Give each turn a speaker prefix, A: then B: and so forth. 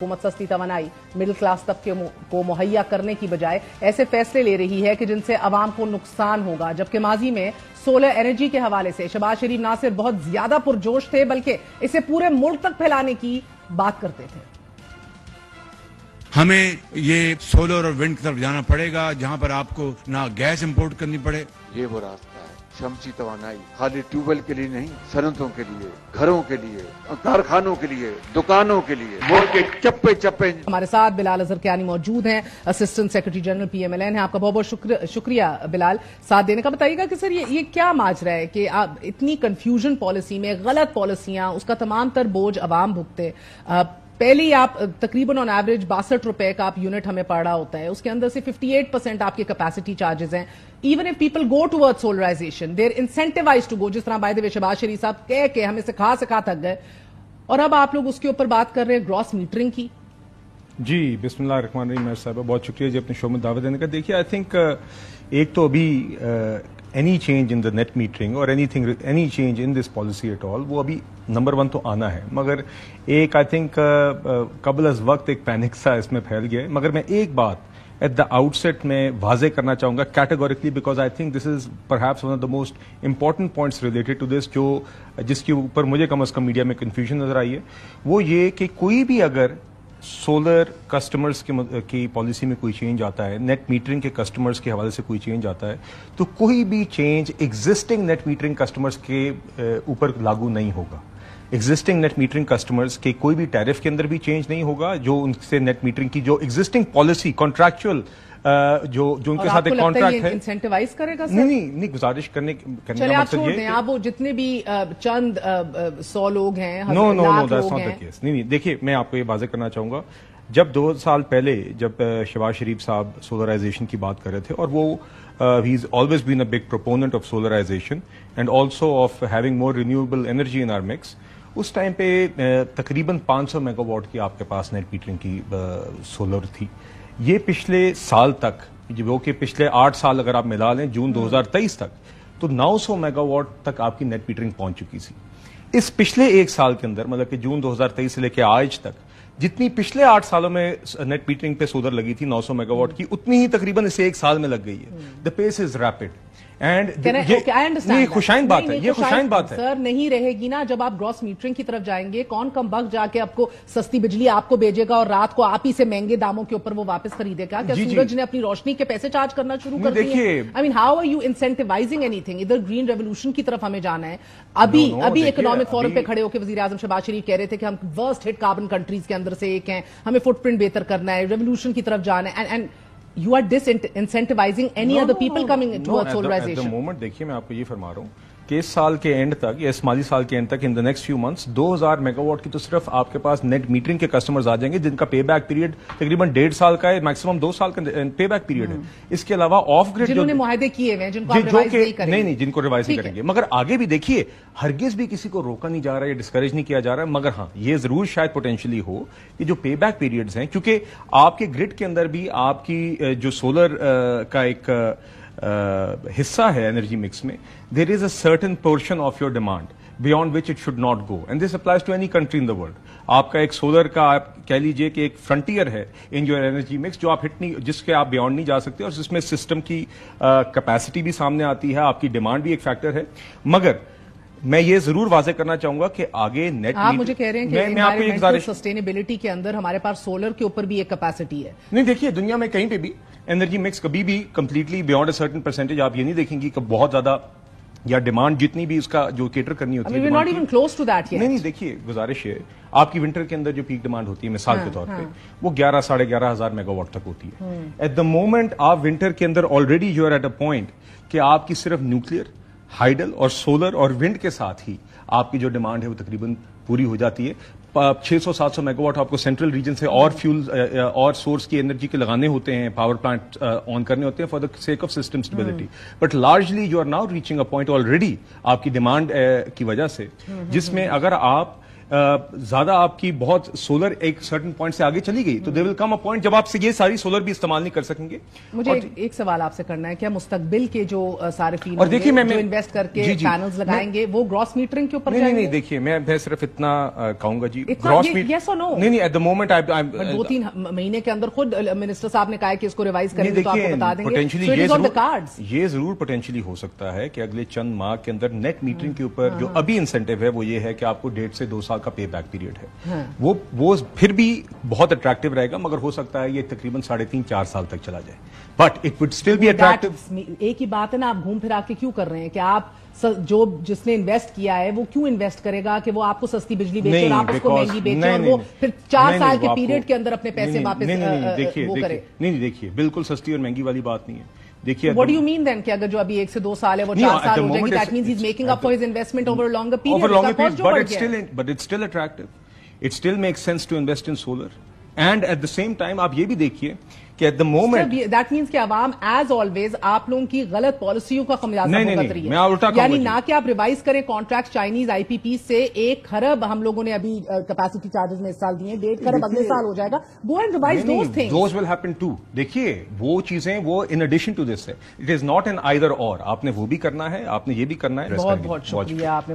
A: हुकूमत सस्ती तवानाई middle class तबके को मुहैया करने की बजाय ऐसे फैसले ले रही है कि जिनसे अवाम को नुकसान होगा। जबकि माजी में सोलर एनर्जी के हवाले से शहबाज शरीफ ना सिर्फ बहुत ज्यादा पुरजोश थे बल्कि इसे पूरे मुल्क तक फैलाने की बात करते थे।
B: हमें ये सोलर और विंड की तरफ जाना पड़ेगा जहां पर आपको ना गैस इंपोर्ट करनी पड़े।
C: ये वो रास्ता है शमसी तवानाई, खाली ट्यूबवेल के लिए नहीं, सनतों के लिए, घरों के लिए, कारखानों के लिए, दुकानों के लिए, मुल्क के चप्पे चप्पे।
A: हमारे साथ बिलाल अजहर कियानी मौजूद हैं, असिस्टेंट सेक्रेटरी जनरल PMLN है। आपका बहुत बहुत शुक्रिया बिलाल साथ देने का। बताइएगा कि सर ये क्या माजरा है कि आप इतनी कंफ्यूजन पॉलिसी में, गलत पॉलिसियां, उसका तमाम तर बोझ अवाम भुगते। पहले ही आप तकरीबन ऑन एवरेज 62 रुपए का आप यूनिट हमें पड़ रहा होता है, उसके अंदर से 58% आपके कैपेसिटी चार्जेस हैं। Even if people go towards solarization they are incentivized to go, जिस तरह by the way Shahbaz Sharif साहब कह के हमें सिखा थक गए, और अब आप लोग उसके ऊपर बात कर रहे हैं ग्रॉस मीटरिंग की।
D: जी बिस्मिल्लाह रहमान रहीम साहब, बहुत शुक्रिया जी अपने शो में दावत देने का। देखिए आई थिंक एक तो अभी any change in the net metering और any change in this policy at all, वो अभी नंबर 1 तो आना है, मगर एक आई थिंक कबल अज वक्त एक पैनिक सा इसमें फैल गया है। मगर मैं एक बात एट द आउटसेट में वाजे करना चाहूंगा categorically, because I think this is perhaps one of the most important points related to this, जो जिसके ऊपर मुझे कम अज कम मीडिया में कंफ्यूजन नजर आई है। वो ये कि कोई भी अगर सोलर कस्टमर्स की पॉलिसी में कोई चेंज आता है, नेट मीटरिंग के कस्टमर्स के हवाले से कोई चेंज आता है, तो कोई भी change existing net metering customers के ऊपर लागू नहीं होगा। एग्जिस्टिंग नेट मीटरिंग कस्टमर्स के कोई भी टैरिफ के अंदर भी चेंज नहीं होगा। जो उनसे नेट मीटरिंग की जो एग्जिस्टिंग पॉलिसी कॉन्ट्रैक्चुअल जो उनके साथ एक कॉन्ट्रैक्ट है,
A: इंसेंटिवाइज करेगा सर?
D: नहीं गुजारिश करने का मकसद ये
A: आप वो जितने भी चंद 100 लोग हैं,
D: no that's not the case. नहीं देखिए मैं आपको ये वाज़ेह करना चाहूंगा, जब 2 साल पहले जब शहबाज शरीफ साहब सोलराइजेशन की बात कर रहे थे, और वो ही is always been a big proponent of solarization and also of having more renewable energy in our mix, उस टाइम पे तकरीबन 500 मेगावाट की आपके पास नेट मीटरिंग की सोलर थी। ये पिछले साल तक, जो कि पिछले 8 साल अगर आप मिला लें जून 2023 तक, तो 900 मेगावाट तक आपकी नेट मीटरिंग पहुंच चुकी थी। इस पिछले 1 साल के अंदर, मतलब कि जून 2023 से लेकर आज तक, जितनी पिछले 8 सालों में नेट मीटरिंग पे सोलर लगी थी 900 मेगावाट की, उतनी ही तकरीबन इसे 1 साल में लग गई है। The pace is rapid and ये खुशाइन बात है, ये खुशाइन बात है
A: सर। नहीं रहेगी ना जब आप ग्रॉस मीटरिंग की तरफ जाएंगे, कौन कम वक्त जाके आपको सस्ती बिजली आपको भेजेगा और रात को आप ही से महंगे दामों के ऊपर वो वापस खरीदेगा? क्या सूरज ने अपनी रोशनी के पैसे चार्ज करना शुरू कर दिए? I mean how are you incentivizing anything? इधर ग्रीन रेवोल्यूशन की तरफ हमें जाना है। अभी इकोनॉमिक फोरम पे खड़े होकर वजीर आजम शहबाज शरीफ कह रहे थे कि हम वर्स्ट हिट कार्बन कंट्रीज के अंदर से एक हैं, हमें फुटप्रिंट बेहतर करना है, रेवोल्यूशन की तरफ जाना है, and you are disincentivizing any other people coming towards solarization.
D: At the moment, देखिए मैं आपको ये फरमा रहा हूँ कि इस साल के एंड तक या इस माली साल के एंड तक, in the next few months, 2000 megawatt की तो सिर्फ आपके पास नेट मीटरिंग के कस्टमर्स आ जाएंगे, जिनका पे बैक पीरियड तकरीबन 1.5 साल का है, मैक्सिमम 2 साल का पे बैक पीरियड है। इसके अलावा ऑफ ग्रिड
A: जिन्होंने मुआहदे किए हुए हैं, जिनको रिवाइज नहीं करेंगे,
D: नहीं जिनको रिवाइज नहीं करेंगे। मगर आगे भी देखिए, हरगिज भी किसी को रोका नहीं जा रहा है, डिस्करेज नहीं किया जा रहा है। मगर हाँ, ये जरूर शायद पोटेंशियली हो कि जो पे बैक पीरियड्स हैं, क्योंकि आपके ग्रिड के अंदर भी आपकी जो सोलर का एक हिस्सा है एनर्जी मिक्स में, there is a certain portion of your demand beyond which it should not go, and this applies to any country in the world. आपका एक सोलर का आप कह लीजिए कि एक फ्रंटियर है इन योर एनर्जी मिक्स, जो आप हिट नहीं, जिसके आप बियॉन्ड नहीं जा सकते, और जिसमें सिस्टम की कैपेसिटी भी सामने आती है, आपकी डिमांड भी एक फैक्टर है। मगर मैं ये जरूर वाजे करना चाहूंगा कि आगे नेट,
A: आप मुझे कह रहे हैं कि मैं आपको एक सस्टेनेबिलिटी के अंदर हमारे पास सोलर के ऊपर भी एक कैपेसिटी है।
D: नहीं देखिए, दुनिया में कहीं पे भी एनर्जी मिक्स कभी भी completely beyond a certain percentage आप ये नहीं देखेंगे कि बहुत ज्यादा या डिमांड जितनी भी इसका जो केटर करनी होती है,
A: not even close to that yet.
D: नहीं देखिए, गुजारिश है, आपकी विंटर के अंदर जो पीक डिमांड होती है मिसाल के तौर पे, वो 11 साढ़े 11 हजार मेगावाट तक होती है। एट द मोमेंट आप विंटर के अंदर already you are at a point कि आपकी सिर्फ न्यूक्लियर, हाइडल और सोलर और विंड के साथ ही आपकी जो डिमांड है वो तकरीबन पूरी हो जाती है। 600-700 मेगावाट आपको सेंट्रल रीजन से और फ्यूल और सोर्स की एनर्जी के लगाने होते हैं, पावर प्लांट ऑन करने होते हैं for the sake of system stability. But largely you are now reaching a point already आपकी डिमांड की वजह से, जिसमें अगर आप ज्यादा आपकी बहुत सोलर एक सर्टेन पॉइंट से आगे चली गई तो they will come a point जब आपसे ये सारी सोलर भी इस्तेमाल नहीं कर सकेंगे।
A: मुझे एक सवाल आपसे करना है, क्या मुस्तकबिल के जो सारिफीन
D: और देखिए मैं
A: इन्वेस्ट करके पैनल्स लगाएंगे वो ग्रॉस मीटरिंग के ऊपर
D: नहीं, नहीं देखिए मैं सिर्फ इतना कहूंगा जी, ग्रॉस मीटर
A: यस और नो
D: नहीं एट द मोमेंट
A: 2-3 महीने के अंदर खुद मिनिस्टर साहब ने कहा है कि इसको रिवाइज करेंगे तो आपको बता देंगे।
D: ये जरूर पोटेंशियली हो सकता है कि अगले चंद माह के अंदर नेट मीटरिंग के ऊपर जो अभी इंसेंटिव है वो ये है कि आपको 1.5 से 2 साल का पे बैक पीरियड है, वो फिर भी बहुत अट्रैक्टिव रहेगा, मगर हो सकता है ये तकरीबन 3.5-4 साल तक चला जाए, but it would still be attractive.
A: एक ही बात है ना, आप घूम फिरा के क्यों कर रहे हैं कि आप जो जिसने इन्वेस्ट किया है वो क्यों इन्वेस्ट करेगा कि वो आपको सस्ती बिजली बेचे और आप उसको महंगी बेचे और वो फिर 4 साल के पीरियड के अंदर अपने पैसे वापस वो करे।
D: नहीं देखिए, बिल्कुल सस्ती और महंगी वाली बात नहीं है। देखिए
A: what do you mean then कि अगर जो अभी 1 से 2 साल है वो 4 साल हो जाएगी, that means he is making up for his investment over a longer period,
D: but it's still attractive, it still makes sense to invest in solar and at the same time आप ये भी देखिए कि at the moment
A: that means कि अवाम as always आप लोगों की गलत पॉलिसियों का खमियाजा भुगत रही है।
D: मैं उल्टा
A: यानी ना कि आप रिवाइज करें कॉन्ट्रैक्ट चाइनीज आईपीपी से 1 खरब हम लोगों ने अभी कैपेसिटी चार्जेस में इस साल दिए, 1.5 खरब अगले साल हो जाएगा, go and revise those things,
D: those will happen too. देखिए वो चीजें वो इन एडिशन टू दिस है, it is not an either or, आपने वो भी करना है, आपने ये भी करना है।
A: बहुत शुक्रिया आपने